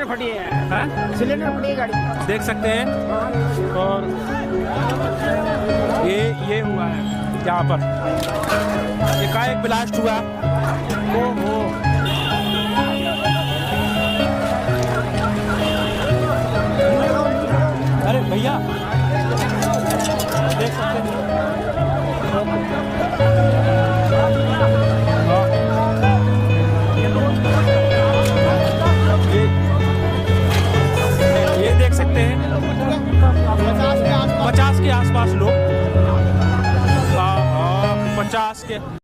फटी है, हैं? सिलेंडर फटी है गाड़ी। देख सकते हैं। और ये हुआ है यहाँ पर, एकाएक ब्लास्ट हुआ। ओहो, अरे भैया देख सकते हैं। ये देख सकते हैं 50 के आसपास लोग, 50 के